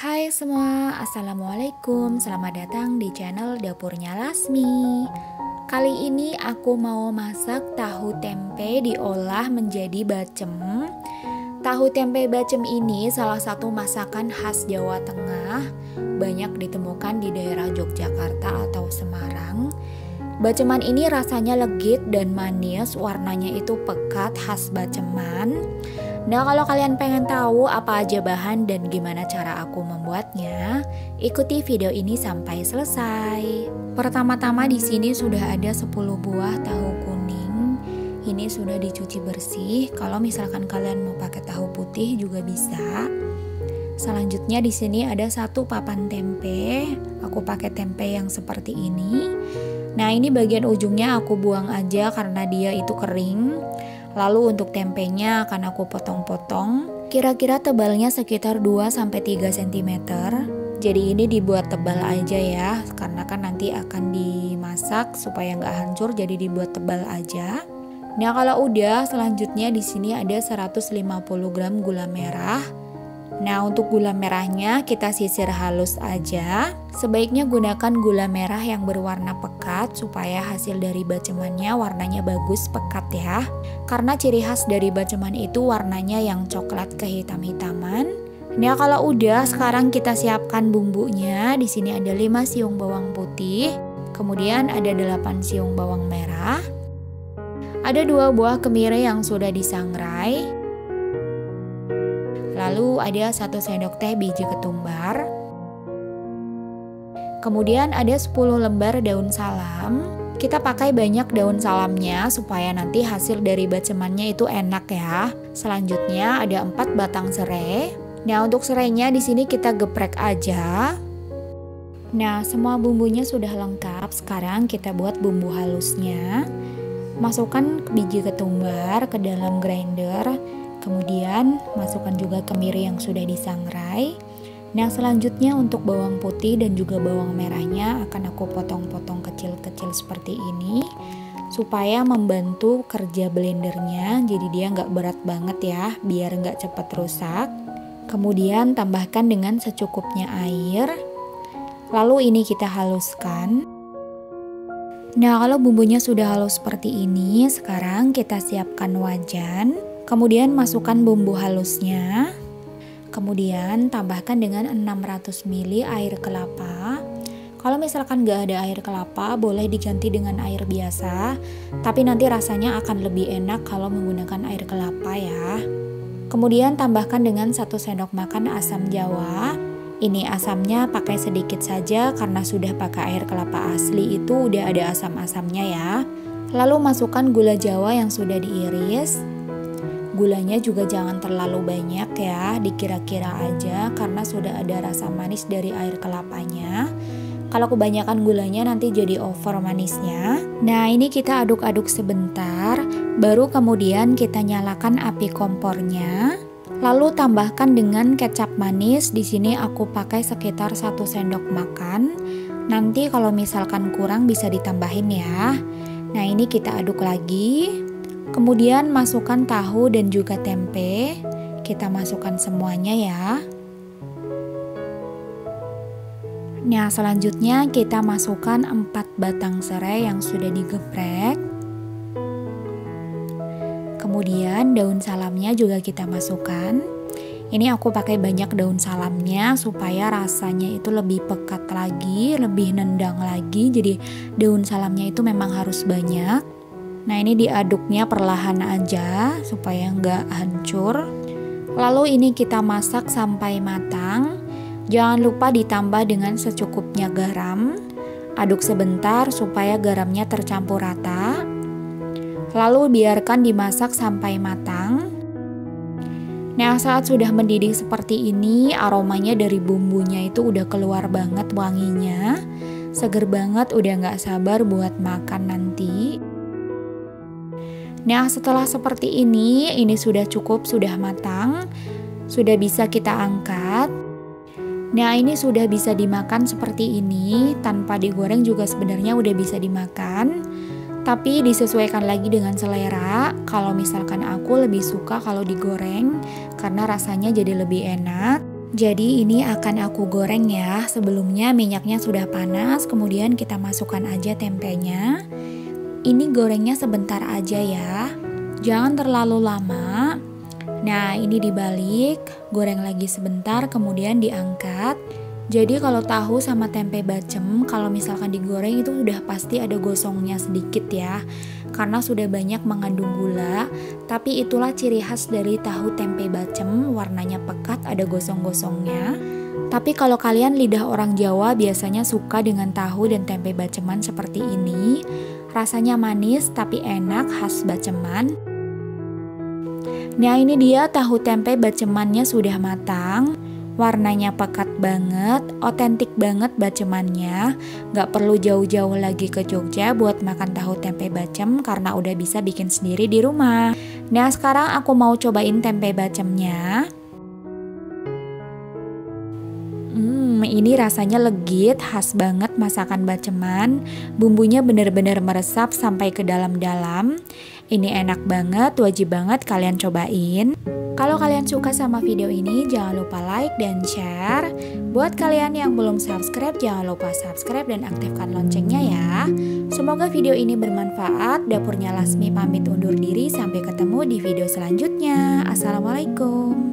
Hai semua, Assalamualaikum. Selamat datang di channel Dapurnya Lasmi. Kali ini aku mau masak tahu tempe diolah menjadi bacem. Tahu tempe bacem ini salah satu masakan khas Jawa Tengah, banyak ditemukan di daerah Yogyakarta atau Semarang. Baceman ini rasanya legit dan manis, warnanya itu pekat khas baceman. Nah, kalau kalian pengen tahu apa aja bahan dan gimana cara aku membuatnya, ikuti video ini sampai selesai. Pertama-tama di sini sudah ada 10 buah tahu kuning. Ini sudah dicuci bersih. Kalau misalkan kalian mau pakai tahu putih juga bisa. Selanjutnya di sini ada 1 papan tempe. Aku pakai tempe yang seperti ini. Nah, ini bagian ujungnya aku buang aja karena dia itu kering. Lalu untuk tempenya akan aku potong-potong. Kira-kira tebalnya sekitar 2-3 cm. Jadi ini dibuat tebal aja ya, karena kan nanti akan dimasak supaya nggak hancur, jadi dibuat tebal aja. Nah, kalau udah, selanjutnya di sini ada 150 gram gula merah. Nah, untuk gula merahnya kita sisir halus aja. Sebaiknya gunakan gula merah yang berwarna pekat supaya hasil dari bacemannya warnanya bagus pekat ya. Karena ciri khas dari baceman itu warnanya yang coklat kehitam-hitaman. Nah, kalau udah, sekarang kita siapkan bumbunya. Di sini ada 5 siung bawang putih, kemudian ada 8 siung bawang merah. Ada 2 buah kemiri yang sudah disangrai. Lalu ada 1 sendok teh biji ketumbar. Kemudian ada 10 lembar daun salam. Kita pakai banyak daun salamnya supaya nanti hasil dari bacemannya itu enak ya. Selanjutnya ada 4 batang serai. Nah, untuk serainya di sini kita geprek aja. Nah, semua bumbunya sudah lengkap. Sekarang kita buat bumbu halusnya. Masukkan biji ketumbar ke dalam grinder. Kemudian masukkan juga kemiri yang sudah disangrai. Nah, selanjutnya untuk bawang putih dan juga bawang merahnya akan aku potong-potong kecil-kecil seperti ini supaya membantu kerja blendernya, jadi dia nggak berat banget ya, biar nggak cepat rusak. Kemudian tambahkan dengan secukupnya air. Lalu ini kita haluskan. Nah, kalau bumbunya sudah halus seperti ini, sekarang kita siapkan wajan. Kemudian masukkan bumbu halusnya. Kemudian tambahkan dengan 600 ml air kelapa. Kalau misalkan nggak ada air kelapa, boleh diganti dengan air biasa. Tapi nanti rasanya akan lebih enak kalau menggunakan air kelapa ya. Kemudian tambahkan dengan 1 sendok makan asam jawa. Ini asamnya pakai sedikit saja karena sudah pakai air kelapa asli itu udah ada asam-asamnya ya. Lalu masukkan gula jawa yang sudah diiris. Gulanya juga jangan terlalu banyak ya, dikira-kira aja karena sudah ada rasa manis dari air kelapanya. Kalau kebanyakan gulanya nanti jadi over manisnya. Nah, ini kita aduk-aduk sebentar, baru kemudian kita nyalakan api kompornya. Lalu tambahkan dengan kecap manis. Di sini aku pakai sekitar 1 sendok makan. Nanti kalau misalkan kurang bisa ditambahin ya. Nah, ini kita aduk lagi. Kemudian masukkan tahu dan juga tempe. Kita masukkan semuanya ya. Nah, selanjutnya kita masukkan 4 batang serai yang sudah digeprek. Kemudian daun salamnya juga kita masukkan. Ini aku pakai banyak daun salamnya supaya rasanya itu lebih pekat lagi, lebih nendang lagi. Jadi daun salamnya itu memang harus banyak. Nah, ini diaduknya perlahan aja supaya nggak hancur. Lalu ini kita masak sampai matang. Jangan lupa ditambah dengan secukupnya garam. Aduk sebentar supaya garamnya tercampur rata. Lalu biarkan dimasak sampai matang. Nah, saat sudah mendidih seperti ini, aromanya dari bumbunya itu udah keluar banget wanginya. Seger banget, udah nggak sabar buat makan nanti. Nah, setelah seperti ini sudah cukup, sudah matang, sudah bisa kita angkat. Nah, ini sudah bisa dimakan seperti ini, tanpa digoreng juga sebenarnya udah bisa dimakan. Tapi disesuaikan lagi dengan selera. Kalau misalkan aku lebih suka kalau digoreng, karena rasanya jadi lebih enak. Jadi ini akan aku goreng ya. Sebelumnya minyaknya sudah panas, kemudian kita masukkan aja tempenya. Ini gorengnya sebentar aja ya. Jangan terlalu lama. Nah, ini dibalik, goreng lagi sebentar, kemudian diangkat. Jadi kalau tahu sama tempe bacem, kalau misalkan digoreng itu sudah pasti ada gosongnya sedikit ya. Karena sudah banyak mengandung gula, tapi itulah ciri khas dari tahu tempe bacem, warnanya pekat, ada gosong-gosongnya. Tapi kalau kalian lidah orang Jawa biasanya suka dengan tahu dan tempe baceman seperti ini. Rasanya manis tapi enak, khas baceman. Nah, ini dia tahu tempe bacemannya sudah matang. Warnanya pekat banget, otentik banget bacemannya. Gak perlu jauh-jauh lagi ke Jogja buat makan tahu tempe bacem karena udah bisa bikin sendiri di rumah. Nah, sekarang aku mau cobain tempe bacemnya. Ini rasanya legit, khas banget masakan baceman. Bumbunya bener-bener meresap sampai ke dalam-dalam. Ini enak banget, wajib banget kalian cobain. Kalau kalian suka sama video ini, jangan lupa like dan share. Buat kalian yang belum subscribe, jangan lupa subscribe dan aktifkan loncengnya ya. Semoga video ini bermanfaat. Dapurnya Lasmi pamit undur diri, sampai ketemu di video selanjutnya. Assalamualaikum.